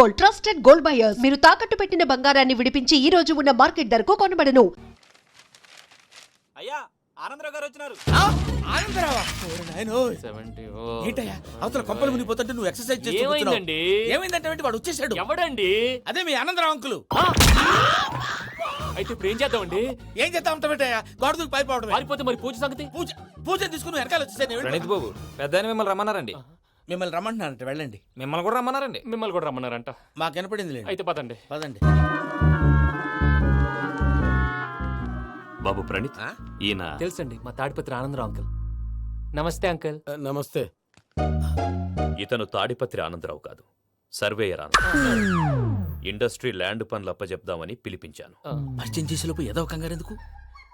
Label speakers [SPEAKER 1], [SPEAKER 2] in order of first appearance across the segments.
[SPEAKER 1] Gold, trusted gold buyers. మీరు తాకట్టు పెట్టిన బంగారాన్ని విడిపించి ఈ రోజు ఉన్న మార్కెట్ ధరకు కొనబడను.
[SPEAKER 2] అయ్యా ఆనందరావు గారు వచ్చినారు.
[SPEAKER 3] ఆనందరావా? ఏంటయ్యా అవతల కొంపలు మునిగిపోతుంటే నువ్వు ఎక్సర్సైజ్ చేస్తున్నావు. ఏమైందంటే వాడు వచ్చేసాడు.
[SPEAKER 2] ఎవడండి?
[SPEAKER 3] అదే మీ ఆనందరావు అంకులు.
[SPEAKER 2] అయితే ఇప్పుడు ఏం చేద్దామండి?
[SPEAKER 3] ఏం చేస్తా ఉంటావేటయ్యా? గోడ దూకి పైపోవడం.
[SPEAKER 2] పారిపోతే మరి పూజ సంగతి?
[SPEAKER 3] పూజ తీసుకుని వెనకాల వచ్చేసాను.
[SPEAKER 4] ప్రణీత్ బాబు పెద్ద మిమ్మల్ని రమ్మన్నారండి.
[SPEAKER 3] మిమ్మల్ని రమ్మంటున్నారంట, వెళ్ళండి.
[SPEAKER 4] మిమ్మల్ని కూడా రమ్మన్నారండి.
[SPEAKER 2] మిమ్మల్ని కూడా రమ్మన్నారంట.
[SPEAKER 3] మాకు వినపడింది.
[SPEAKER 2] అయితే పదండి.
[SPEAKER 3] పదండి.
[SPEAKER 5] బాబు ప్రణీత్, ఈయన
[SPEAKER 2] తెలుసండి, మా తాడిపత్రి ఆనందరావు అంకుల్. నమస్తే అంకుల్.
[SPEAKER 3] నమస్తే.
[SPEAKER 5] ఇతను తాడిపత్రి ఆనందరావు కాదు, సర్వేయర్ ఆనందరావు. ఇండస్ట్రీ ల్యాండ్ పనులు అప్పచెప్దామని పిలిపించాను.
[SPEAKER 3] పరిచయం చేసేలోపు ఏదో కంగారు ఎందుకు?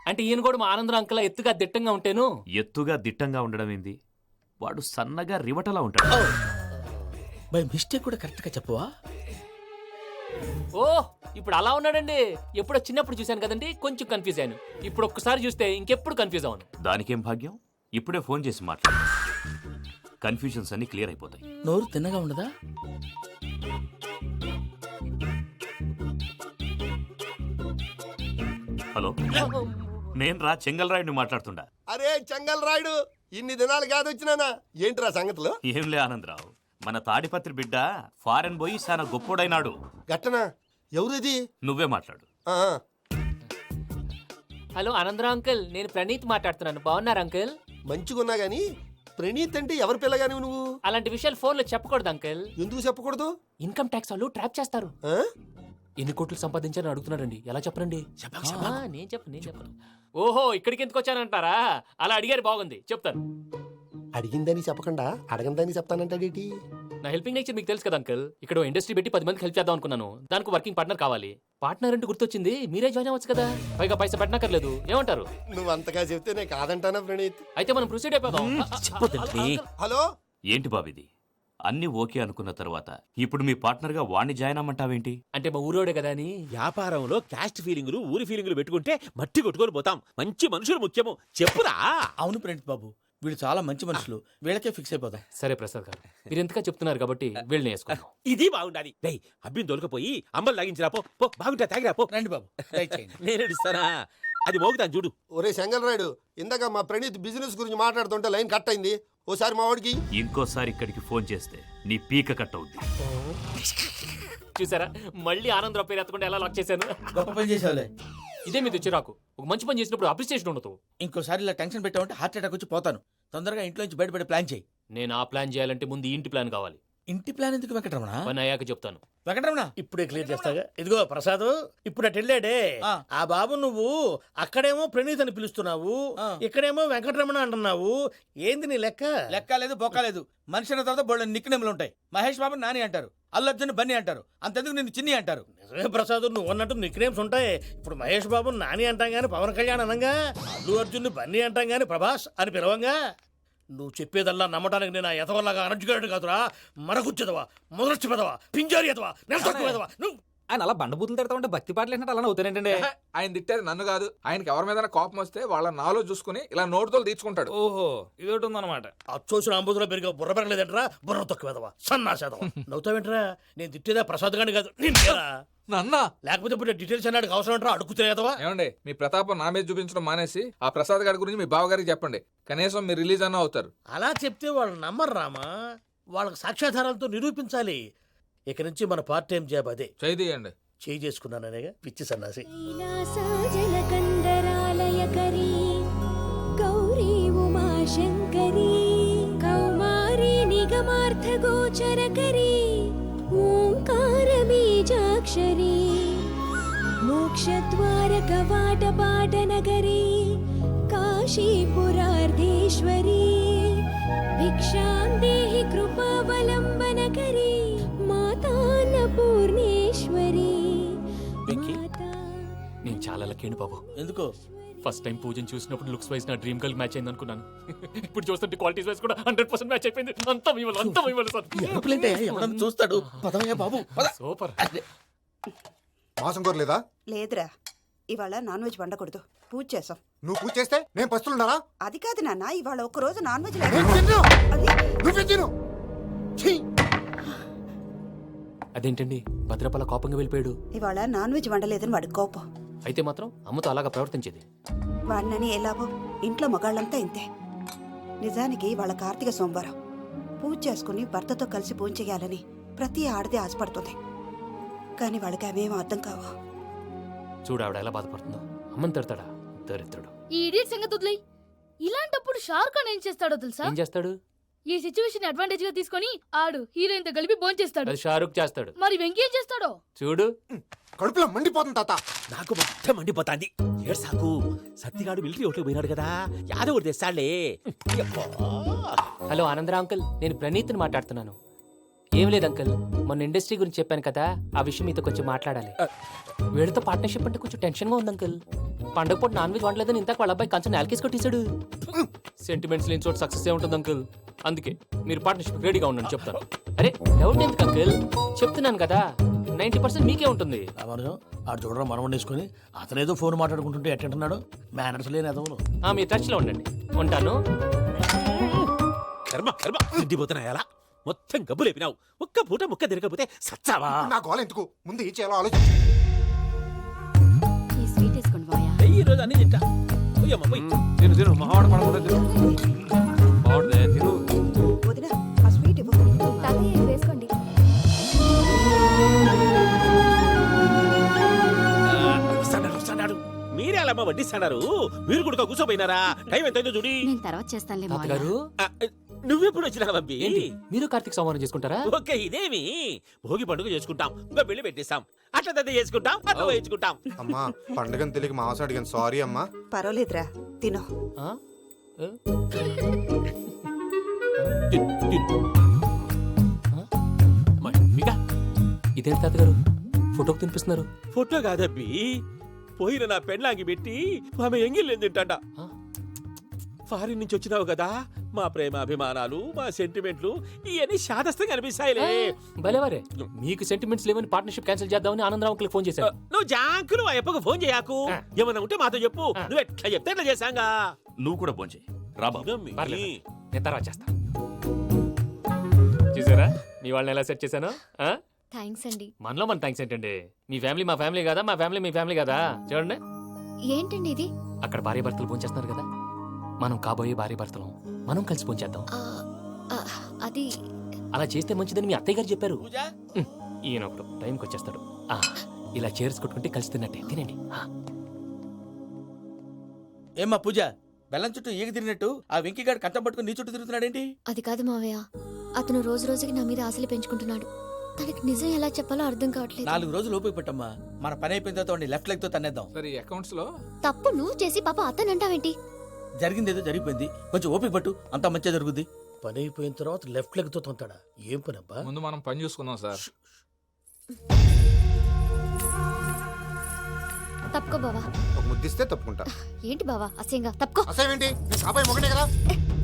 [SPEAKER 2] అంటే ఈయన కూడా మా ఆనందరావు అంకుల్ ఎత్తుగా దిట్టంగా ఉంటాను.
[SPEAKER 5] ఎత్తుగా దిట్టంగా ఉండడం ఏంది? వాడు సన్నగా రివటలా ఉంటాడు.
[SPEAKER 3] బై మిస్టేక్ కూడా కరెక్ట్ గా చెప్పవా?
[SPEAKER 2] ఓ ఇప్పుడు అలా ఉన్నాడండి. ఎప్పుడో చిన్నప్పుడు చూశాను కదండి, కొంచెం కన్ఫ్యూజ్ అయ్యాను. ఇప్పుడు ఒక్కసారి చూస్తే ఇంకెప్పుడు కన్ఫ్యూజ్ అవ్వను.
[SPEAKER 5] దానికేం భాగ్యం, ఇప్పుడే ఫోన్ చేసి మాట్లాడు. కన్ఫ్యూజన్స్ అన్ని క్లియర్ అయిపోతాయి.
[SPEAKER 3] నోరు తిన్నగా ఉండదా?
[SPEAKER 5] హలో, నేను రా చెంగల్ రాయుడిని మాట్లాడుతుండా.
[SPEAKER 6] అరే చెంగల్ రాయుడు, ఇన్ని దినాలు కాదు వచ్చినానా? ఏంట్రా సంగతులు?
[SPEAKER 5] ఏంలే ఆనందరావు, మన తాడిపత్రి బిడ్డ ఫారెన్ పోయి చాలా గొప్పోడైనాడు.
[SPEAKER 6] గట్టనా? ఎవరిది?
[SPEAKER 5] నువ్వే మాట్లాడు.
[SPEAKER 2] హలో ఆనందరావు అంకుల్, నేను ప్రణీత్ మాట్లాడుతున్నాను. బాగున్నారు అంకుల్?
[SPEAKER 6] మంచిగున్నా గాని ప్రణీత్ అంటే ఎవరి పిల్లగాని నువ్వు?
[SPEAKER 2] అలాంటి విషయాలు ఫోన్లో చెప్పకూడదు అంకుల్.
[SPEAKER 6] ఎందుకు చెప్పకూడదు?
[SPEAKER 2] ఇన్కమ్ ట్యాక్స్ వాళ్ళు ట్రాప్ చేస్తారు. ఎన్ని కోట్లు సంపాదించాలని అడుగుతున్నాడండి. ఎలా చెప్పరండి? నేను చెప్పను. ఓహో, ఇక్కడికి ఎందుకు వచ్చానంటారా? అలా అడిగారు, బాగుంది, చెప్తాను.
[SPEAKER 6] అడిగిందని చెప్పకుండా అడగందని చెప్తానంటాడేటి?
[SPEAKER 2] నా హెల్పింగ్ నేచర్ మీకు తెలుసు కదా అంకుల్. ఇక్కడ ఇండస్ట్రీ పెట్టి 10 మందికి హెల్ప్ చేద్దాం అనుకున్నాను. దానికి వర్కింగ్ పార్ట్నర్ కావాలి. పార్ట్నర్ అంటే గుర్తొచ్చింది, మీరే జాయిన్ అవ్వచ్చు కదా. పైగా పైసా పెట్టనక్కర్లేదు. ఏమంటారు?
[SPEAKER 6] నువ్వు అంతగా చెప్తేనే కాదంటానా ప్రణీత్?
[SPEAKER 2] అయితే మనం ప్రొసీడ్ అయిపోదాం.
[SPEAKER 6] హలో,
[SPEAKER 5] ఏంటి బాబిది? అన్ని ఓకే అనుకున్న తర్వాత ఇప్పుడు మీ పార్ట్నర్ గా వాణ్ణి జాయిన్ అమ్మంటావేంటి?
[SPEAKER 2] అంటే మా ఊరోడే కదా అని.
[SPEAKER 7] వ్యాపారంలో క్యాస్ట్ ఫీలింగులు, ఊరి ఫీలింగులు పెట్టుకుంటే మట్టి కొట్టుకొని పోతాం. మంచి మనుషులు ముఖ్యము. చెప్పురా.
[SPEAKER 3] అవును ప్రణీత్ బాబు, వీళ్ళు చాలా మంచి మనుషులు. వీళ్ళకే ఫిక్స్ అయిపోతాం.
[SPEAKER 2] సరే ప్రసాద్ గారు, మీరు ఎంతగా చెప్తున్నారు కాబట్టి వీళ్ళని వేసుకుందాం.
[SPEAKER 7] ఇది బాగుండాలి. డై అబ్బిని దొరకపోయి అమ్మలు లాగించిరా పో. పో బాగుంటా, తాగిరా పో.
[SPEAKER 3] రండి బాబు,
[SPEAKER 7] నేను ఇస్తానా? అది మోగుతాను చూడు.
[SPEAKER 6] ఒరే చెంగల్ రాయుడు, ఇందాక మా ప్రణీత్ బిజినెస్ గురించి మాట్లాడుతుంటే లైన్ కట్ అయింది. ఓసారి మా వాడికి
[SPEAKER 5] ఇంకోసారి ఇక్కడికి ఫోన్ చేస్తే నీ పీక కట్ అవుద్ది.
[SPEAKER 2] చూసారా, మళ్ళీ ఆనందరావు పేరు ఎత్తకుండా ఎలా లాక్ చేశాను.
[SPEAKER 3] గొప్ప పని చేసేవాళ్ళే.
[SPEAKER 2] ఇదే మీద చిరాకు. ఒక మంచి పని చేసినప్పుడు అప్రిసియేషన్ ఉండదు.
[SPEAKER 3] ఇంకోసారి ఇలా టెన్షన్ పెట్టామంటే హార్ట్ అటాక్ వచ్చి పోతాను. తొందరగా ఇంట్లో నుంచి బయటపడే ప్లాన్ చేయి.
[SPEAKER 2] నేను ఆ ప్లాన్ చేయాలంటే ముందు ఇంటి ప్లాన్ కావాలి.
[SPEAKER 3] ఇంటి ప్లాన్ ఎందుకు వెంకటరమణ?
[SPEAKER 2] పని అయ్యాక చెప్తాను.
[SPEAKER 3] వెంకటరమణ
[SPEAKER 8] ఇప్పుడే క్లియర్ చేస్తాగా. ఇదిగో ప్రసాద్, ఇప్పుడు అటు వెళ్ళాడే ఆ బాబు, నువ్వు అక్కడేమో ప్రణీత్ అని పిలుస్తున్నావు, ఇక్కడేమో వెంకటరమణ అంటున్నావు. ఏంది నీ లెక్క?
[SPEAKER 3] లెక్క లేదు, బొక్క లేదు. మనిషి అన్న తర్వాత బోళ్ళ నిక్నెములు ఉంటాయి. మహేష్ బాబు నాని అంటారు, అల్లు అర్జున్ బన్నీ అంటారు, అంతెందుకు నిన్ను చిన్ని అంటారు.
[SPEAKER 8] నిజమే ప్రసాద్, నువ్వు అన్నట్టు నిక్నేమ్స్ ఉంటాయి. ఇప్పుడు మహేష్ బాబు నాని అంటాం గాని పవన్ కళ్యాణ్ అనంగా, అల్లు అర్జున్ బన్నీ అంటాం గాని ప్రభాస్ అని పిలవంగా. నువ్వు చెప్పేదల్లా నమ్మటానికి నేను ఎతవల్లాగా అనర్జుగాడు కాదురా. మరగుచ్చదవా, మొదలచ్చి పెదవా, పింజారి ఎదవా, నెలసొక్కుదవా. నువ్వు
[SPEAKER 4] ఆయన అలా బండబూతులు తిడతా ఉంటే భక్తి పాటలు ఏంటంటే అలా అవుతానంటే.
[SPEAKER 9] ఆయన తిట్టేది నన్ను కాదు, ఆయనకి ఎవరి మీద కోపం వస్తే వాళ్ళ నాలో చూసుకుని ఇలా నోటుతో తీర్చుకుంటాడు.
[SPEAKER 4] ఓహో, ఇదొకటి ఉందన్నమాట.
[SPEAKER 8] అచ్చోసిన అంబుధులో పెరిగా బుర్ర పెరగలేదంటరా. బుర్ర తొక్కువేదవా, సన్నాసేదవా. నవ్వుతావేంట్రా? నేను తిట్టేదా ప్రసాద్ గాని కాదు, నిన్నేరా.
[SPEAKER 9] నన్నా?
[SPEAKER 8] లేకపోతే ఇప్పుడు డీటెయిల్స్ అన్నాడు అవసరం అంటారా? అడుగుతులేదవా.
[SPEAKER 9] ఏమండి, మీ ప్రతాపం నా మీద చూపించడం మానేసి ఆ ప్రసాద్ గారి గురించి మీ బావగారికి చెప్పండి. కనీసం మీరు రిలీజ్ అన్న అవుతారు.
[SPEAKER 8] అలా చెప్తే వాళ్ళు నమ్మరు రామా. వాళ్ళకి సాక్ష్యాధారాలతో నిరూపించాలి. ఇక నుంచి మన పార్ట్ టైం జాబ్ అదే.
[SPEAKER 9] చేయండి.
[SPEAKER 8] చేయి చేసుకున్నాననేగా పిచ్చి సన్నాసి.
[SPEAKER 10] గౌరీ ఉమాశంకరీ కౌమారీ నిగమార్థగోచరకరీ ఓంకార బీజాక్షరీ మోక్షద్వార కవాటపాట నగరీ కాశీపురార్ధేశ్వరీ భిక్షాం దేహి కృపావలంబనకరీ మాతాన్నపూర్ణేశ్వరీ.
[SPEAKER 2] నేను చాలా లక్కీని బాబు.
[SPEAKER 3] ఎందుకో?
[SPEAKER 2] ఫస్ట్ టైం పూజను చూసినప్పుడు లుక్స్ వైజ్ నా డ్రీమ్ గర్ల్ మ్యాచ్ అయింది అనుకున్నాను. ఇప్పుడు చూస్తుంటే క్వాలిటీస్ వైజ్ కూడా 100% మ్యాచ్ అయిపోయింది. అంతా ఇవ్వాలి సార్.
[SPEAKER 3] చూస్తాడు. పదవయ్యా బాబు,
[SPEAKER 2] సూపర్.
[SPEAKER 11] మాసం కోరలేదా?
[SPEAKER 12] లేదురా, ఇవాళ నాన్ వెజ్ వండకూడదు. పూజ చేసాం.
[SPEAKER 11] నువ్వు పూజ చేస్తే నేను పస్తులున్నారా?
[SPEAKER 12] అది కాదు నాన్న, ఇవాళ ఒక రోజు నాన్ వెజ్
[SPEAKER 2] అదేంటండి భద్రపల కోపంగా వెళ్ళిపోయాడు?
[SPEAKER 12] ఇవాళ నాన్ వెజ్ వండలేదని వాడి కోపం.
[SPEAKER 2] అయితే మాత్రం అమ్మతో అలాగా ప్రవర్తించేది.
[SPEAKER 12] వాడినని ఏ లాభం? ఇంట్లో మగాళ్ళంతా ఇంతే. నిజానికి వాళ్ళ కార్తీక సోమవారం పూజ చేసుకుని భర్తతో కలిసి పూజ చేయాలని ప్రతి ఆడది ఆశపడుతుంది. కానీ వాళ్ళకి అవేమో అర్థం కావు.
[SPEAKER 2] చూడు ఆవిడ ఎలా బాధపడుతుందో. అమ్మని తిడతాడా దరిద్రుడు.
[SPEAKER 10] ఈ ఇడియట్ సంగతి వదిలేయ్. ఇలాంటప్పుడు షారుఖ్ ఖాన్ ఏం చేస్తాడో తెలుసా?
[SPEAKER 2] ఏం చేస్తాడు?
[SPEAKER 10] ఈ సిచ్యువేషన్ అడ్వాంటేజ్ గా తీసుకొని ఆడు హీరోయిన్ తో కలిపి బోన్ చేస్తాడు.
[SPEAKER 2] అది షారుఖ్ చేస్తాడు.
[SPEAKER 10] మరి వెంకీ ఏం చేస్తాడో
[SPEAKER 2] చూడు.
[SPEAKER 11] కడుపులో మండిపోతుంది తాత.
[SPEAKER 7] నాకు మొత్తం మండిపోతాంది. ఏడు సాకు సత్తిగాడు మిలిటరీ ఓట్లకు పోయినాడు కదా, యాదవ్ తెస్తాడులే.
[SPEAKER 2] హలో ఆనందరా అంకుల్, నేను ప్రణీత్ని మాట్లాడుతున్నాను. ఏం లేదు అంకుల్, మొన్న ఇండస్ట్రీ గురించి చెప్పాను కదా, ఆ విషయం మీతో కొంచెం మాట్లాడాలి. వీడితో పార్ట్నర్షిప్ అంటే కొంచెం టెన్షన్ గా ఉంది అంకుల్. పండగ పూట నాన్ వెజ్ వండలేదని ఇంతకు వాళ్ళ అబ్బాయి కంచెం నేలకేసి కొట్టేశాడు. సెంటిమెంట్స్ లేని చోట సక్సెస్ ఏ ఉంటుంది అంకుల్. అందుకే మీరు పార్ట్నర్షిప్ రెడీగా ఉండండి చెప్తాను. అరే డౌట్ ఎందుకు అంకుల్, చెప్తున్నాను కదా 90% మీకే ఉంటుంది.
[SPEAKER 8] రామానుజం ఆడు చూడడం మనం వండేసుకుని అతనేదో ఫోన్ మాట్లాడుకుంటుంటే ఎట్టంటున్నాడు. మేనర్స్ లేని అదవులు.
[SPEAKER 2] మీ టచ్ లో ఉండండి. ఉంటాను.
[SPEAKER 7] కర్మ కర్మ తిండిపోతున్నా ఎలా మొత్తం గబ్బు లేపినావు. ఒక్క పూట ముక్క తిరగకపోతే సచ్చావా?
[SPEAKER 11] నా గోల ఎందుకు, ముందు ఏం చేయాలో ఆలోచించు.
[SPEAKER 10] ఈ స్వీట్ వేసుకోండి బాయా.
[SPEAKER 7] ఈ రోజు అన్ని తింటా. పోయమ్మ పోయి.
[SPEAKER 9] తిను తిను, మహావాడ పడకుండా తిను. బాగుంది తిను.
[SPEAKER 12] వదిన ఆ స్వీట్ ఇవ్వు.
[SPEAKER 10] తాతయ్య వేసుకోండి.
[SPEAKER 7] వస్తాడు. మీరే అలా వడ్డిస్తాడారు. మీరు కూడా కూర్చోపోయినారా? టైం ఎంతైందో చూడి.
[SPEAKER 10] నేను తర్వాత చేస్తానులే మావయ్య.
[SPEAKER 2] తాతగారు
[SPEAKER 7] నువ్వెప్పుడు వచ్చినా బంబి?
[SPEAKER 2] ఏంటి మీరు కార్తీక సంహారం చేసుకుంటారా?
[SPEAKER 7] ఓకే ఇదేమి భోగి పండుగ చేసుకుంటాం, పెళ్లి పెట్టేస్తాం, అట్లా దద్ద చేసుకుంటాం, అట్లా వేయించుకుంటాం.
[SPEAKER 11] అమ్మా పండుగని తెలియక మాంసం అడిగాను, సారీ అమ్మా.
[SPEAKER 12] పర్వాలేదురా, తినో.
[SPEAKER 2] ఆ? ఏ?
[SPEAKER 7] మమ్మిగా
[SPEAKER 2] ఇదేంటి తాతగారు ఫోటోకి తినిపిస్తున్నారు?
[SPEAKER 7] ఫోటో కాదబ్బి, పోయిన నా పెళ్ళాంగి పెట్టి ఆమె ఎంగిల్లేం తింటాడ. ఫారిన్ నుంచి వచ్చినావు కదా, మా ప్రేమ అభిమానాలు మా సెంటిమెంట్లు ఇవన్నీ శాదస్తంగా అనిపిస్తాయిలే.
[SPEAKER 2] భలేవారే, మీకు సెంటిమెంట్స్ లేవని పార్ట్నర్షిప్ క్యాన్సిల్ చేద్దామని ఆనందరావు అంకుల్ ఫోన్ చేశారు.
[SPEAKER 7] నువ్వు జాంకులు ఆ ఎప్పకు ఫోన్ చేయకు. ఏమన్నా ఉంటే మాతో చెప్పు. నువ్వు ఎట్లా చెప్తే ఎట్లా చేశాంగా.
[SPEAKER 5] నువ్వు కూడా ఫోన్ చేయి రా బాబు.
[SPEAKER 2] పర్లేదు, నేను తర్వాత చేస్తా. చూసారా మీ వాళ్ళని ఎలా సెట్ చేశాను?
[SPEAKER 10] థ్యాంక్స్ అండి.
[SPEAKER 2] మనలో మన థ్యాంక్స్ ఏంటండి, మీ ఫ్యామిలీ మా ఫ్యామిలీ కదా, మా ఫ్యామిలీ మీ ఫ్యామిలీ కదా. చూడండి
[SPEAKER 10] ఏంటండి ఇది?
[SPEAKER 2] అక్కడ భార్య భర్తలు ఫోన్ చేస్తున్నారు కదా, మనం కాబోయే భార్య భర్తలు మనం కలిసి ఫోన్ చేద్దాం.
[SPEAKER 10] అది
[SPEAKER 2] అలా చేస్తే మంచిదని మీ అత్తయ్య గారు చెప్పారు.
[SPEAKER 3] పూజ
[SPEAKER 2] ఈయన ఒకడు టైంకి వచ్చేస్తాడు. ఇలా చేర్స్ కొట్టుకుంటే కలిసి తిన్నట్టే, తినండి.
[SPEAKER 3] ఏమ్మా పూజ, బెల్లం చుట్టూ ఈగ తిరిగినట్టు ఆ వెంకీగాడు కంటం పట్టుకుని నీ చుట్టూ తిరుగుతున్నాడేంటి?
[SPEAKER 10] అది కాదు మావయ్య, అతను రోజు రోజుకి నా మీద ఆశలు పెంచుకుంటున్నాడు. తనకి నిజం ఎలా చెప్పాలో అర్థం కావట్లేదు.
[SPEAKER 3] 4 రోజులు ఓపిక పట్టమ్మా, మన పని అయిపోయిన తర్వాత లెఫ్ట్ లెగ్ తో తన్నేద్దాం.
[SPEAKER 9] సరే అకౌంట్స్ లో
[SPEAKER 10] తప్పు నువ్వు చేసి పాప అతను అంటావేంటి?
[SPEAKER 3] జరిగిందేదో జరిగిపోయింది, కొంచెం ఓపిక పట్టు, అంతా మంచిగా జరుగుద్ది.
[SPEAKER 8] పని అయిపోయిన తర్వాత లెఫ్ట్ లెగ్ తో తొంతాడా? ఏం పని అబ్బా?
[SPEAKER 9] ముందు మనం పని చూసుకుందాం సార్.
[SPEAKER 10] తప్పుకో బావా.
[SPEAKER 11] ఒక ముద్దిస్తే తప్పుకుంటా.
[SPEAKER 10] ఏంటి బావా అసహ్యంగా? తప్పుకో.
[SPEAKER 11] అసేమేంటి, నీ కాబోయే మొగనే కదా.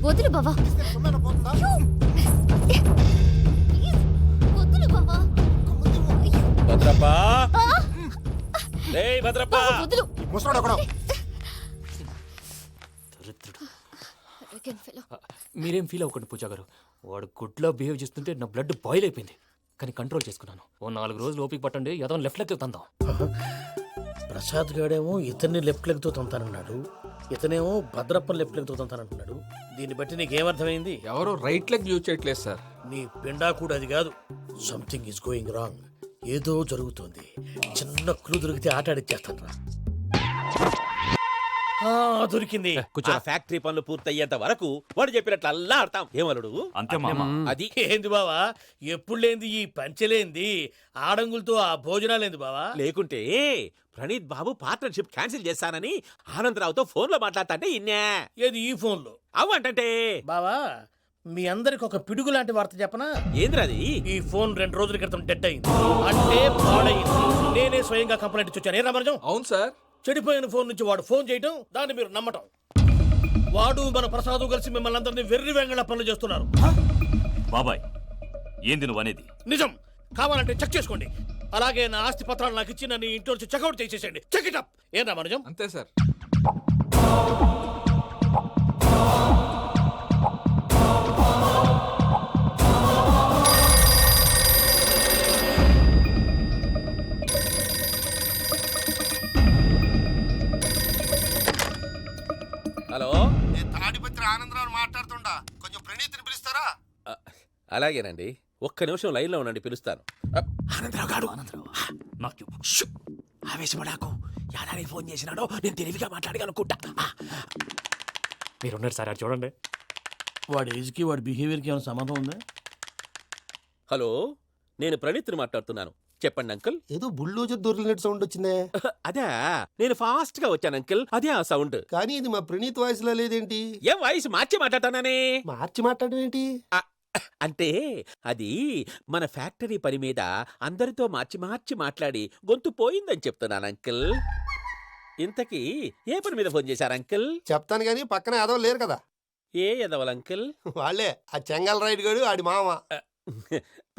[SPEAKER 10] వదులు బావా.
[SPEAKER 11] ఇస్తే సొమ్మేనా పోతుందా?
[SPEAKER 10] వదులు బావా.
[SPEAKER 7] భద్రప్పా, భద్రప్పా,
[SPEAKER 10] బావా, వదులు.
[SPEAKER 11] ముసలోడు ఒకడు.
[SPEAKER 2] మీరేం ఫీల్ అవ్వకండి పూజా గారు, వాడు గుడ్లో బిహేవ్ చేస్తుంటే నా బ్లడ్ బాయిల్ అయిపోయింది. కానీ కంట్రోల్ చేసుకున్నాను. ఓ 4 రోజులు ఓపిక పట్టండి, ఏదో లెఫ్ట్ లెగ్ తందాం.
[SPEAKER 8] ప్రసాద్ గాడేమో ఇతన్ని లెఫ్ట్ లెగ్ తో తొంతానన్నాడు, ఇతనేమో భద్రప్పని లెఫ్ట్ లెగ్ తో తొంతానంటున్నాడు. దీన్ని బట్టి నీకేమర్థమైంది?
[SPEAKER 9] ఎవరు రైట్ లెగ్ యూజ్ చేయట్లేదు సార్.
[SPEAKER 8] నీ పిండా కూడా అది కాదు. Something is going wrong. ఏదో జరుగుతోంది. చిన్న క్లూ దొరికితే ఆట ఆడిచ్చేస్తాను రా. దొరికింది.
[SPEAKER 7] ఆ ఫ్యాక్టరీ పనులు పూర్తయ్యేంత వరకు వాడు చెప్పినట్లు అల్లా ఆడతాం. ఏమలుడు
[SPEAKER 5] అంతే మామ.
[SPEAKER 7] అది
[SPEAKER 8] ఏంది బావా, ఎప్పుడు లేంది ఈ పంచలేంది, ఆడంగులతో ఆ భోజనాలేంది బావా?
[SPEAKER 7] లేకుంటే ప్రణీత్ బాబు పార్ట్నర్షిప్ క్యాన్సిల్ చేస్తానని ఆనందరావుతో ఫోన్ లో మాట్లాడతాంటే ఇన్నే.
[SPEAKER 8] ఏది ఈ ఫోన్ లో?
[SPEAKER 7] అవ్వంటే
[SPEAKER 8] బావా, మీ అందరికి ఒక పిడుగు లాంటి వార్త చెప్పనా?
[SPEAKER 7] ఏంద్రది?
[SPEAKER 8] ఈ ఫోన్ 2 రోజుల క్రితం డెడ్ అయింది, అంటే పాడైంది. నేనే స్వయంగా కంప్లైంట్ ఇచ్చి వచ్చాను. ఏ రామరాజం?
[SPEAKER 9] అవును సార్.
[SPEAKER 8] చెడిపోయిన ఫోన్ నుంచి వాడు ఫోన్ చేయటం, దాన్ని మీరు నమ్మటం. వాడు మన ప్రసాదు కలిసి మిమ్మల్ని అందరినీ వెర్రి వెంగళ పనులు చేస్తున్నారు.
[SPEAKER 5] బాబాయ్ ఏంది నువ్వు అనేది?
[SPEAKER 8] నిజం. కావాలంటే చెక్ చేసుకోండి. అలాగే నా ఆస్తి పత్రాలు నాకు ఇచ్చి నన్ను ఇంట్లో నుంచి చెక్అౌట్ చేసేసండి. Check it up. ఏం రామరాజం?
[SPEAKER 9] అంతే సార్.
[SPEAKER 7] అలాగేనండి, ఒక్క నిమిషం లైన్లో ఉండండి, పిలుస్తాను.
[SPEAKER 8] ఆనందరావు గాడు ఆవేశపడాకు. యాదానికి ఫోన్ చేసినాడో నేను తెలివిగా మాట్లాడగలనుకుంటా.
[SPEAKER 2] మీరున్నారు సార్, అది చూడండి.
[SPEAKER 8] వాడి ఏజ్కి వాడి బిహేవియర్కి ఏమైనా సంబంధం ఉందా?
[SPEAKER 7] హలో, నేను ప్రణీత్ని మాట్లాడుతున్నాను. చెప్పండి అంకుల్.
[SPEAKER 6] ఏదో బుల్డోజర్ దొరికినట్టు సౌండ్ వచ్చిందే.
[SPEAKER 7] అదే, నేను ఫాస్ట్ గా వచ్చాను అంకుల్, అదే ఆ సౌండ్.
[SPEAKER 6] కానీ ఇది మా ప్రణీత్ వాయిస్ లో లేదేంటి?
[SPEAKER 7] ఏం వాయిస్ మార్చి మాట్లాడతానని?
[SPEAKER 6] మార్చి మాట్లాడడం ఏంటి?
[SPEAKER 7] అంటే అది మన ఫ్యాక్టరీ పని మీద అందరితో మార్చి మార్చి మాట్లాడి గొంతు పోయిందని చెప్తున్నాను అంకుల్. ఇంతకీ ఏ పని మీద ఫోన్ చేశారు అంకుల్?
[SPEAKER 6] చెప్తాను కానీ పక్కన ఏదో లేరు కదా.
[SPEAKER 7] ఏ ఎదవలు అంకుల్?
[SPEAKER 6] వాళ్ళే ఆ చెంగల్ రైడ్ గడు ఆడి మామ.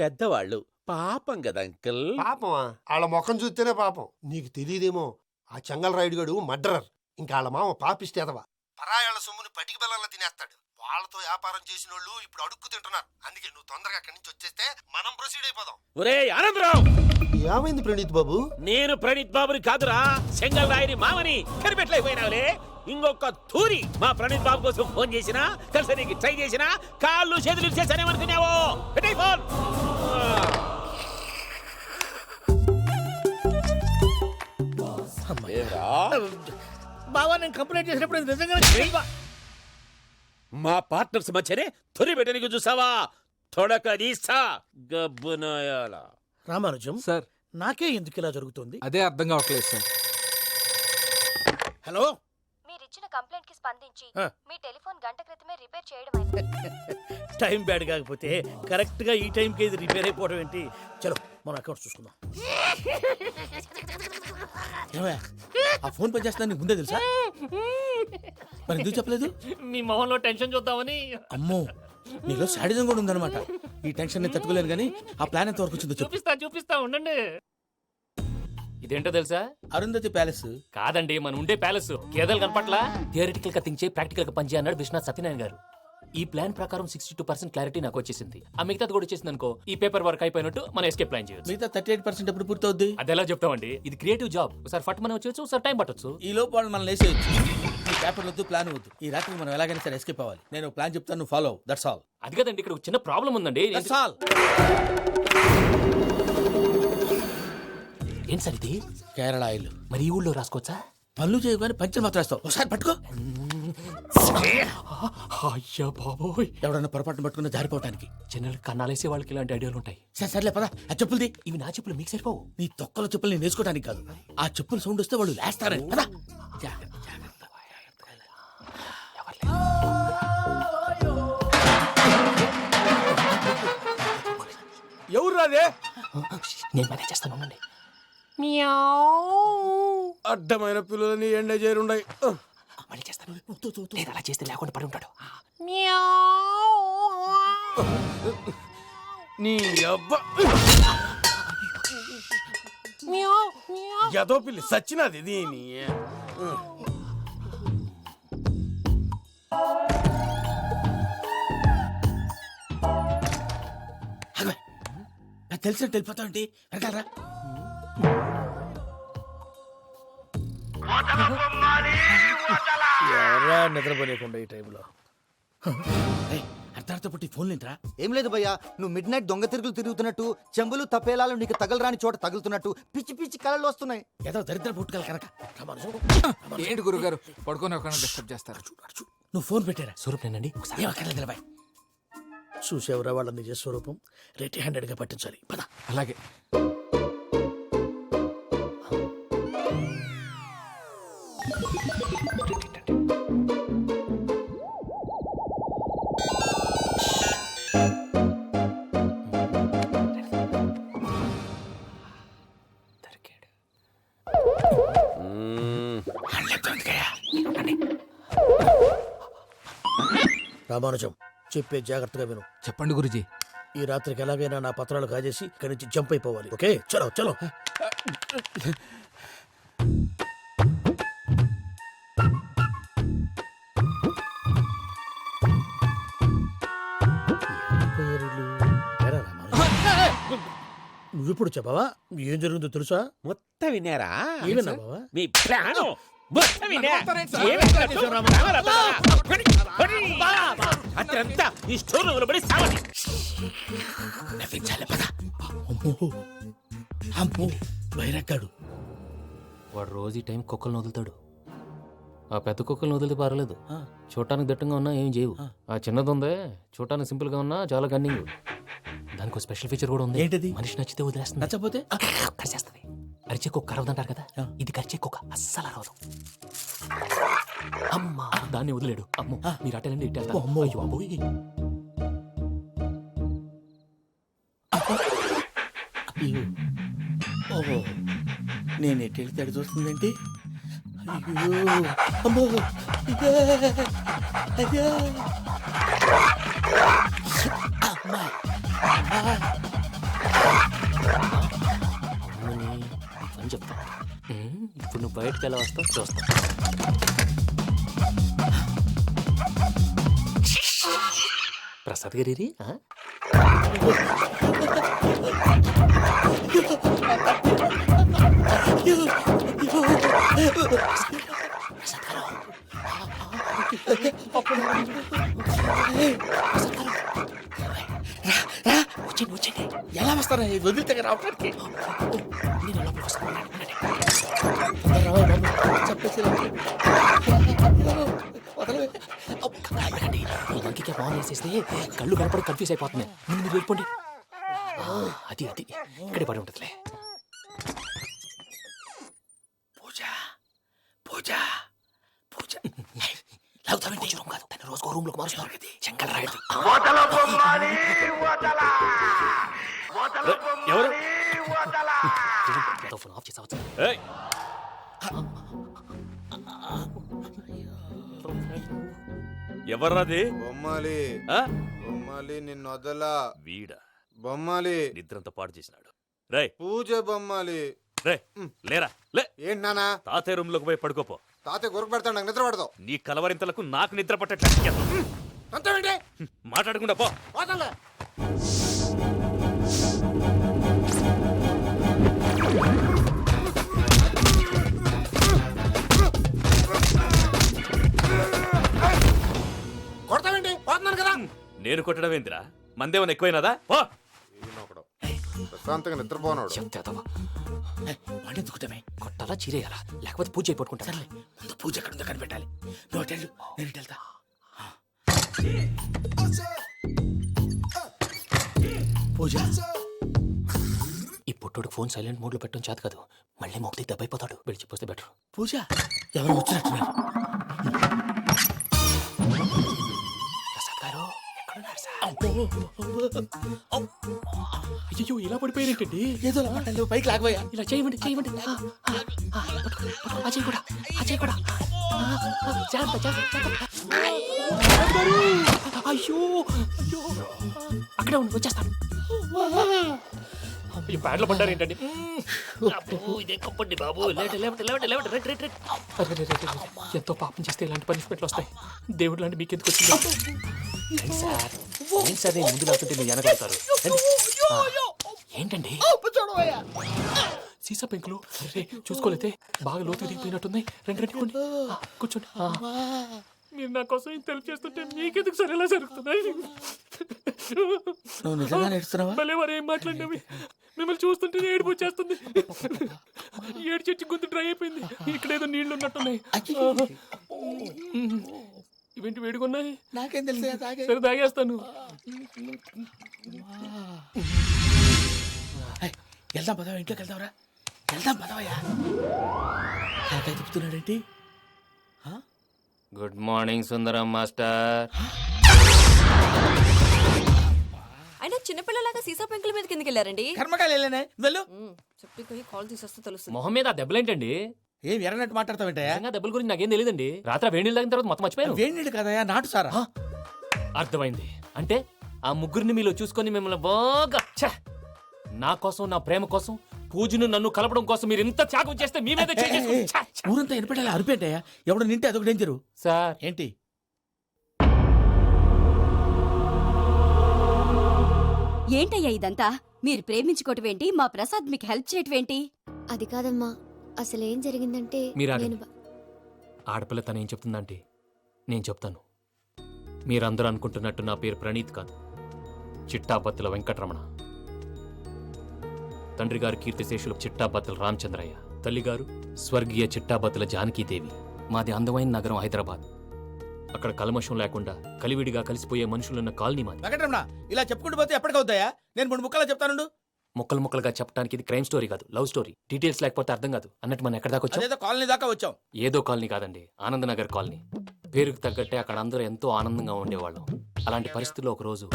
[SPEAKER 7] పెద్దవాళ్ళు, పాపం కదా అంకుల్.
[SPEAKER 6] పాపమా? వాళ్ళ ముఖం చూస్తేనే పాపం. నీకు తెలియదేమో, ఆ చెంగల్ రైడ్ గడు మర్డరర్. ఇంకా వాళ్ళ మామ పాపిస్తేదవా. పరాయాళ్ళ సొమ్ముని పటికి బెల్లంలో తినేస్తాడు. వాళ్ళతో వ్యాపారం చేసిన వాళ్ళు ఇప్పుడు అడుక్కు తింటున్నారు. అందుకే నువ్వు తొందరగా అక్కడి నుంచి వచ్చేస్తే మనం ప్రొసీడ్ అయిపోదాం.
[SPEAKER 7] ఒరే ఆనందరావు!
[SPEAKER 6] ఏమైంది ప్రణీత్ బాబు?
[SPEAKER 7] నేను ప్రణీత్ బాబుని కాదురా, సెంగల్ రాయని మామని. కనిపెట్టలేకపోయినావులే. ఇంకొక తూరి మా ప్రణీత్ బాబు కోసం ఫోన్ చేసినా, కలిసి నీకు ట్రై చేసినా, కాళ్ళు చేతులు చేశానేమనుకున్నావో. పెట్టేయ్ ఫోన్.
[SPEAKER 8] బావా, నేను కంప్లైంట్ చేసినప్పుడు ఇది నిజంగానే
[SPEAKER 7] మా పార్ట్నర్స్ మధ్యనే తొలి పెట్టడానికి చూసావా? తొడక తీస్తా గబ్బునాయాల.
[SPEAKER 8] రామానుజం
[SPEAKER 9] సార్,
[SPEAKER 8] నాకే ఎందుకు ఇలా జరుగుతుంది?
[SPEAKER 9] అదే అర్థం కావట్లేదు సార్.
[SPEAKER 8] హలో,
[SPEAKER 10] మీరిచ్చిన కంప్లైంట్ కి స్పందించి
[SPEAKER 8] ఆ.
[SPEAKER 10] మీ టెలిఫోన్ గంట క్రితమే రిపేర్ చేయడం అయింది.
[SPEAKER 8] టైం బ్యాడ్ కాకపోతే కరెక్ట్ గా ఈ టైంకి ఇది రిపేర్ అయిపోవడం ఏంటి? చలో మన అకౌంట్ చూసుకుందాం. ఏమయ్య, ఆ ఫోన్ పని చేస్తున్నా నీకు ముందే తెలుసా? మరి ఎందుకు చెప్పలేదు?
[SPEAKER 2] మీ మొహంలో టెన్షన్ చూద్దామని.
[SPEAKER 8] అమ్మో, నీలో శాడిజం కూడా ఉందన్నమాట. ఈ టెన్షన్ నేను తట్టుకోలేను కానీ ఆ ప్లాన్ ఎంత వరకు వచ్చిందో చెప్పు.
[SPEAKER 2] చూపిస్తా ఉండండి. ఇదేంటో తెలుసా?
[SPEAKER 3] అరుంధతి ప్యాలెస్
[SPEAKER 2] కాదండి, మన ఉండే ప్యాలెస్. గేదెలు కనపట్లా? థియరిటికల్ గా థింక్ చేయి, ప్రాక్టికల్ గా పనిచేయ అన్నాడు విశ్వనాథ్ సత్యనారాయణ గారు. ఈ ప్లాన్ ప్రకారం 62% క్లారిటీ నాకు వచ్చేసింది. ఆ మిగతాది కూడా వచ్చేసింది అనుకో, ఈ పేపర్ వర్క్ అయిపోయినట్టు మనం ఎస్కేప్ ప్లాన్ చేయొచ్చు.
[SPEAKER 8] మిగతా 38% ఎప్పుడు పూర్తవుద్ది?
[SPEAKER 2] అది ఎలా చెప్తామండి? ఇది క్రియేటివ్ జాబ్. ఒకసారి ఫట్ మనం వచ్చేయచ్చు, ఒకసారి టైం పట్టొచ్చు.
[SPEAKER 3] ఈ లోపు వాళ్ళు మనం లేసేయచ్చు. ఈ పేపర్ వద్దు, ప్లాన్ వద్దు. ఈ రాత్రికి మనం ఎలాగైనా సరే ఎస్కేప్ అవ్వాలి. నేను ప్లాన్ చెప్తాను, నువ్వు ఫాలో. That's all.
[SPEAKER 2] అది కదండి, ఇక్కడ ఒక చిన్న ప్రాబ్లం ఉందండి.
[SPEAKER 3] That's all.
[SPEAKER 2] ఏంటి సార్ ఇది?
[SPEAKER 8] కేరళ ఆయిల్.
[SPEAKER 2] మరి ఈ ఊళ్ళో రాసుకోవచ్చా?
[SPEAKER 8] పనులు చేయగానే పంచర్ మాత్రం వేస్తావు. ఒకసారి పట్టుకో.
[SPEAKER 2] అయ్యా బాబోయ్,
[SPEAKER 8] ఎవడన్నా పొరపాటున పట్టుకున్న జారిపోవటానికి.
[SPEAKER 2] జనరల్ కన్నాలేసే వాళ్ళకి ఇలాంటి ఐడియాలు ఉంటాయి.
[SPEAKER 8] సర్లే పదా, ఆ చెప్పులది.
[SPEAKER 2] ఇవి నా చెప్పులు, మీకు సరిపోవు.
[SPEAKER 8] నీ తొక్కల చెప్పులు నేను వేసుకోవడానికి కాదు, ఆ చెప్పుల సౌండ్ వస్తే వాళ్ళు లేస్తారని. పదా.
[SPEAKER 3] ఎవరు రాదే?
[SPEAKER 2] నేను మేనేజ్ చేస్తాను, ఉండండి.
[SPEAKER 3] అడ్డమైన పిల్లలని ఎండ చేరుండయి.
[SPEAKER 2] మళ్ళీ చేస్తాను. నేను అలా చేస్తే లేకుండా పడి ఉంటాడు.
[SPEAKER 3] నీ అబ్బా ఎదో పిల్లి సచ్చినది దీని.
[SPEAKER 8] తెలిసినట్టు వెళ్ళిపోతావంటి వెనకాలరా. ఎవరా నిద్రపోలేకుండా ఈ టైంలో? అర్ధార్థ పుట్టి ఫోన్ లేంట్రా.
[SPEAKER 13] ఏం లేదు భయ్యా, నువ్వు మిడ్ నైట్ దొంగ తిరుగులు తిరుగుతున్నట్టు, చెంబులు తపేలాలు నీకు తగలరాని చోట తగులుతున్నట్టు పిచ్చి పిచ్చి కళలు వస్తున్నాయి.
[SPEAKER 8] ఏదో దరిద్ర పుట్టుకల కనుక.
[SPEAKER 9] ఏంటి గురుగారు పడుకొని ఒక డిస్టర్బ్ చేస్తారు?
[SPEAKER 8] నువ్వు ఫోన్ పెట్టారా?
[SPEAKER 2] స్వరూప్ నేనండి. ఒకసారి
[SPEAKER 8] ఏమక్కర్లేదు నిలబాయ్. చూసేవరా వాళ్ళ నిజ స్వరూపం. రెడీ హ్యాండెడ్ గా పట్టించాలి. పద.
[SPEAKER 9] అలాగే.
[SPEAKER 8] రామానుజం, చెప్పే జాగ్రత్తగా విను.
[SPEAKER 9] చెప్పండి గురుజీ.
[SPEAKER 8] ఈ రాత్రికి ఎలాగైనా నా పత్రాలు కాజేసి ఇక్కడి నుంచి జంప్ అయిపోవాలి. ఓకే, చలో చలో. నువ్విప్పుడు చెప్పవా ఏం జరిగిందో తెలుసా?
[SPEAKER 7] మొత్తం విన్నారా?
[SPEAKER 8] ఏమన్నా బావా?
[SPEAKER 7] మీ ప్లాను అత్రంతా ఈ స్టోర్ రూమ్ లో పడి సావని.
[SPEAKER 3] నవ్వించాలి పద. అమ్మో అమ్మో బైరక్కాడు.
[SPEAKER 2] వాడు రోజు ఈ టైం కుక్కలను వదులుతాడు. ఆ పెద్ద కుక్కలను వదిలితే పర్లేదు, చూడటానికి దట్టంగా ఉన్నా ఏం చేయవు. ఆ చిన్నది ఉందే చూడటానికి సింపుల్ గా ఉన్నా చాలా గన్నింగ్. దానికి ఒక స్పెషల్ ఫీచర్ కూడా ఉంది.
[SPEAKER 3] ఏంటది?
[SPEAKER 2] మనిషి నచ్చితే వదిలేస్తుంది,
[SPEAKER 3] నచ్చపోతే
[SPEAKER 2] కరిచేస్తుంది. అరిచే కుక్క అరవదంటారు కదా, ఇది కరిచే కుక్క అస్సలు అరవదు. అమ్మా దాన్ని వదిలేడు. అమ్మో మీరు అటెండి ఇటు వెళ్తారు. అమ్మో అయ్యో అబ్బోయ్.
[SPEAKER 3] ఓహో నేను ఎటు వెళ్తాడు చూస్తుందంటే అయ్యో అమ్మో అయ్యో అమ్మా
[SPEAKER 2] అని చెప్తా. ఇప్పుడు నువ్వు బయటకు ఎలా వస్తావు చూస్తా. ప్రసాద్ గారి
[SPEAKER 3] వచ్చండి ఎలా వస్తారా వదిలితే రావడానికి?
[SPEAKER 2] నేను లోపలికి వస్తాను. ఇంకే బాగా వేసేస్తే కళ్ళు కనపడి కన్ఫ్యూజ్ అయిపోతున్నాయి. ముందు మీరు వెళ్ళిపోండి. అది అది ఇక్కడే పడి ఉంటుందిలే.
[SPEAKER 3] పూజ పూజ పూజ
[SPEAKER 2] పూజ రూమ్ కాదు, తను రోజుకో రూమ్ లోకి మారుస్తున్నారు కదా. శంకర్ రాయుడు
[SPEAKER 7] ఎవరు?
[SPEAKER 2] ఫోన్ ఆఫ్ చేసావచ్చు.
[SPEAKER 7] ఎవర్రాది?
[SPEAKER 11] బొమ్మాలి
[SPEAKER 7] ఆ?
[SPEAKER 11] బొమ్మాలి నిన్ను వదలా.
[SPEAKER 7] వీడా
[SPEAKER 11] బొమ్మాలి
[SPEAKER 7] నిద్రంతా పాడు చేసినాడు. రేయ్
[SPEAKER 11] పూజ బొమ్మాలి.
[SPEAKER 7] రే లేరా లే.
[SPEAKER 11] ఏంటి నానా?
[SPEAKER 7] తాతయ్య రూమ్ లోకి పోయి పడుకోపో.
[SPEAKER 11] తాతయ్య గురకు పెడతాడు, నాకు నిద్ర పడతావు.
[SPEAKER 7] నీ కలవరింతలకు నాకు నిద్ర పట్టట్లేదు.
[SPEAKER 11] అంతేంటి
[SPEAKER 7] మాట్లాడకుండా పో.
[SPEAKER 11] పోతాలే. కొడతావేంటి? పోతున్నాను కదా.
[SPEAKER 7] నేను కొట్టడం ఏందిరా? మందేమన్నా ఎక్కువైనదా? పో.
[SPEAKER 11] ప్రశాంతంగా నిద్రపోనాడు.
[SPEAKER 3] వండెత్తుకుంటామే.
[SPEAKER 2] కొట్టాలా చీరేయాలా లేకపోతే పూజ అయిపోట్టుకుంటా.
[SPEAKER 3] సర్లే ముందు పూజ ఎక్కడ ఉందో కనిపెట్టాలి. నువ్వు వెళ్ళు, నేను ఇటు వెళ్తా. పూజ
[SPEAKER 2] ఈ పుట్టోడు ఫోన్ సైలెంట్ మోడ్ లో పెట్టడం చేత కాదు. మళ్ళీ మొక్కి దెబ్బైపోతాడు. వెళ్ళి చెప్పొస్తే బెటర్.
[SPEAKER 3] పూజ ఎవరు వచ్చినట్టున్నారు?
[SPEAKER 2] ప్రసాద్ గారు ఎక్కడున్నారు సార్? అయ్యో ఇలా పడిపోయారేంటండి?
[SPEAKER 3] ఏదో మాట్లాడలేవు, పైకి లాగబోయా.
[SPEAKER 2] ఇలా చేయమండి చేయమండి. అజయ్ కూడా అజయ్ కూడా జాగ్రత్త జాగ్రత్త. అయ్యో అయ్యో అక్కడే ఉండి వచ్చేస్తాను. ఈ బ్యాడ్లో పడ్డారు ఏంటండి? ఇదే కప్పండి బాబు. ఎంతో పాపం చేస్తే ఇలాంటి పనిష్మెంట్లు వస్తాయి. దేవుడు లాంటి మీకు ఎందుకు వచ్చింది సార్? ఏం సార్ నేను ముందు లేకుంటే మీరు వెనకాడతారు. ఏంటండి సీసా పెంకులు చూసుకోలేతే బాగా లోతు దిగిపోయినట్టున్నాయి. రెండు కూర్చోండి. మీరు నా కోసం ఇంత హెల్ప్ చేస్తుంటే మీకెందుకు సరే ఎలా జరుగుతున్నాయి?
[SPEAKER 3] నువ్వు నిజంగా నేర్చుతున్నావా?
[SPEAKER 2] మళ్ళీ మరి ఏం మాట్లాడినవి? మిమ్మల్ని చూస్తుంటే ఏడుపు వచ్చేస్తుంది. ఏడు చెట్టు గొంతు డ్రై అయిపోయింది. ఇక్కడ ఏదో నీళ్లు ఉన్నట్టున్నాయి. ఇవేంటి వేడుకున్నాయి?
[SPEAKER 3] నాకేం తెలుసు.
[SPEAKER 2] సరే తాగేస్తాను.
[SPEAKER 3] వెళ్దాం పదవా, ఇంట్లోకి వెళ్దాంరా. వెళ్దాం పదవయ్యా. నాకై తిప్పుతున్నాడేంటి?
[SPEAKER 2] గుడ్ మార్నింగ్ సుందరం మాస్టర్.
[SPEAKER 14] అయినా చిన్నపిల్లలాగా సీసా పెంకుల మీద కిందకి వెళ్ళారండి.
[SPEAKER 3] కర్మకాయలు వెళ్ళానే వెళ్ళు.
[SPEAKER 14] చెప్పి కాల్ తీసేస్తే తెలుస్తుంది.
[SPEAKER 2] మొహం మీద దెబ్బలేంటండి?
[SPEAKER 3] ఏం ఎర్రనట్టు మాట్లాడతావేంటయ్యా?
[SPEAKER 2] దెబ్బల గురించి నాకేం తెలియదండి. రాత్రి వేడి నీళ్ళు తాగిన తర్వాత మొత్తం మర్చిపోయాను.
[SPEAKER 3] వేడి నీళ్ళు కదయా, నాటు సారా.
[SPEAKER 2] అర్థమైంది. అంటే ఆ ముగ్గురిని మీలో చూసుకొని మిమ్మల్ని బాగా నా కోసం నా ప్రేమ కోసం పూజను నన్ను కలపడం కోసం మీరు ఇంత త్యాగం చేస్తే మీ మీద
[SPEAKER 3] ఊరంతా ఎనపెట్టాలి అరిపేంటయ్యా. ఎవడు నింటే అదొక డేంజరు.
[SPEAKER 2] సార్
[SPEAKER 3] ఏంటి?
[SPEAKER 14] ఏంటయ్యా ఇదంతా? మీరు ప్రేమించుకోవటం ఏంటి? మా ప్రసాద్ మీకు హెల్ప్ చేయటం ఏంటి?
[SPEAKER 10] అది కాదమ్మా, అసలు ఏం జరిగిందంటే
[SPEAKER 2] మీరు
[SPEAKER 10] నేను
[SPEAKER 2] ఆడపిల్ల తనేం చెప్తుందంటే నేను చెప్తాను. మీరందరూ అనుకుంటున్నట్టు నా పేరు ప్రణీత్ కాదు, చిట్టాబత్తుల వెంకటరమణ. తండ్రి గారు కీర్తిశేషులు చిట్టాబత్తుల రామచంద్రయ్య, తల్లిగారు స్వర్గీయ చిట్టాబత్తుల జానకీదేవి. మాది అందమైన నగరం హైదరాబాద్. అక్కడ కల్మషం లేకుండా కలివిడిగా కలిసిపోయే మనుషులున్న కాలనీ మాది.
[SPEAKER 3] వెంకటరమణ ఇలా చెప్పుకుంటూ పోతే ఎప్పటికవుతాయా? నేను 3 ముక్కలా చెప్తాను.
[SPEAKER 2] ముక్కలు ముక్కలుగా చెప్పడానికి ఇది క్రైమ్ స్టోరీ కాదు, లవ్ స్టోరీ. డీటెయిల్స్ లేకపోతే అర్థం కాదు. అన్నట్టు మనం ఎక్కడ దాకా వచ్చాం?
[SPEAKER 3] అదేదో కాలనీ దాకా వచ్చాం.
[SPEAKER 2] ఏదో కాలనీ కాదండి, ఆనందనగర్ కాలనీ. పేరుకు తగ్గట్టే అక్కడ అందరూ ఎంతో ఆనందంగా ఉండేవాళ్ళం. అలాంటి పరిస్థితుల్లో ఒకరోజు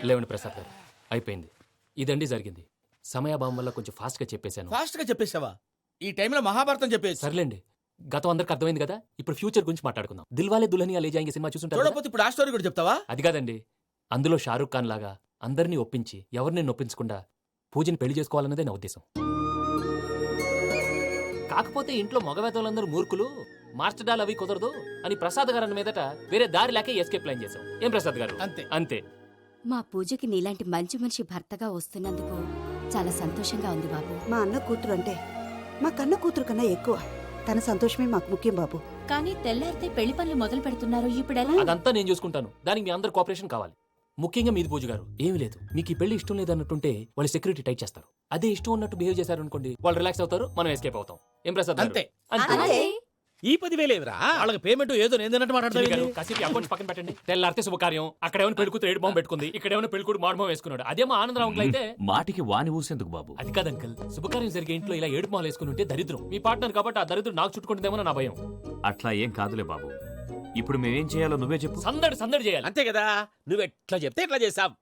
[SPEAKER 2] లేవండి ప్రసాద్ గారు, అయిపోయింది. ఇదండి జరిగింది. సమయాభావం వల్ల కొంచెం ఫాస్ట్గా చెప్పేశాను.
[SPEAKER 3] ఫాస్ట్ గా చెప్పేసావా? ఈ టైంలో మహాభారతం చెప్పేసి.
[SPEAKER 2] సర్లేండి, గతం అందరికి అర్థమైంది కదా. ఇప్పుడు ఫ్యూచర్ గురించి మాట్లాడుకుందాం. దిల్వాలే దుల్హనియా లే జాయేంగే సినిమా చూసుంటారు కదా?
[SPEAKER 3] చూడకపోతే ఇప్పుడు ఆ స్టోరీ కూడా చెప్తావా?
[SPEAKER 2] అది కాదండి, అందులో షారూఖ్ ఖాన్ లాగా అందరినీ ఒప్పించి ఎవరిని నొప్పించకుండా పూజని పెళ్లి చేసుకోవాలన్నదే నా ఉద్దేశం. కాకపోతే ఇంట్లో మగవేతలందరూ మూర్ఖులు, మార్చడాలు అవి కుదరదు అని ప్రసాద్ గారు అన్న మీదట వేరే దారి లేక ఎస్కేప్ ప్లాన్ చేశాం. ఏం ప్రసాద్ గారు?
[SPEAKER 3] అంతే
[SPEAKER 2] అంతే.
[SPEAKER 14] మా పూజకి నీలాంటి మంచి మనిషి భర్తగా వస్తున్నందుకు చాలా సంతోషంగా ఉంది బాబు.
[SPEAKER 12] మా అన్న కూతురు అంటే మా కన్న కూతురు కన్నా ఎక్కువ. తన సంతోషమే మాకు ముఖ్యం బాబు.
[SPEAKER 14] కానీ తెల్లారితే పెళ్లి పనులు మొదలు పెడుతున్నారు, ఇప్పుడు
[SPEAKER 2] అదంతా నేను చూసుకుంటాను. దానికి మీ అందరు కోఆపరేషన్ కావాలి. ముఖ్యంగా మీది పూజ గారు. ఏమీ లేదు, మీకు ఈ పెళ్లి ఇష్టం లేదన్నట్టుంటే వాళ్ళు సెక్యూరిటీ టైట్ చేస్తారు. అదే ఇష్టం ఉన్నట్టు బిహేవ్ చేశారు అనుకోండి, వాళ్ళు రిలాక్స్ అవుతారు, మనం ఎస్కేప్ అవుతాం. ఏం ప్రసాద్ గారు?
[SPEAKER 3] అంతే.
[SPEAKER 2] అంతే.
[SPEAKER 7] ఈ 10,000 ఏమిరా?
[SPEAKER 8] వాళ్ళకి పేమెంట్ ఏదో నేను
[SPEAKER 2] చిన్ని గారు,
[SPEAKER 8] మాట్లాడతాను.
[SPEAKER 2] కాసేపు అకౌంట్స్ పక్కన పెట్టండి. తెల్లారితే శుభకార్యం. అక్కడ ఏమైనా పెళ్లి కూతురు ఏడు బాంబు పెట్టుకుంది, ఇక్కడ ఏమైనా పెళ్లి కూతురు మాడు బాంబు వేసుకున్నాడు. అదేమో ఆనందరావు అంకుల్ అయితే
[SPEAKER 5] మాటికి వాని ఊసేందుకు బాబు?
[SPEAKER 2] అది కాదు అంకుల్, శుభకార్యం జరిగే ఇంట్లో ఇలా ఏడు మాలు వేసుకుని ఉంటే దరిద్రం. మీ పార్ట్నర్ కాబట్టి ఆ దరిద్రం నాకు చుట్టుకుంటుందేమో నా భయం.
[SPEAKER 5] అట్లా ఏం కాదులే బాబు. ఇప్పుడు మేమేం చేయాలో నువ్వే చెప్పు.
[SPEAKER 2] సందడి సందడి చేయాలి.
[SPEAKER 7] అంతే కదా, నువ్వు ఎట్లా చెప్తే ఎట్లా చేసావు.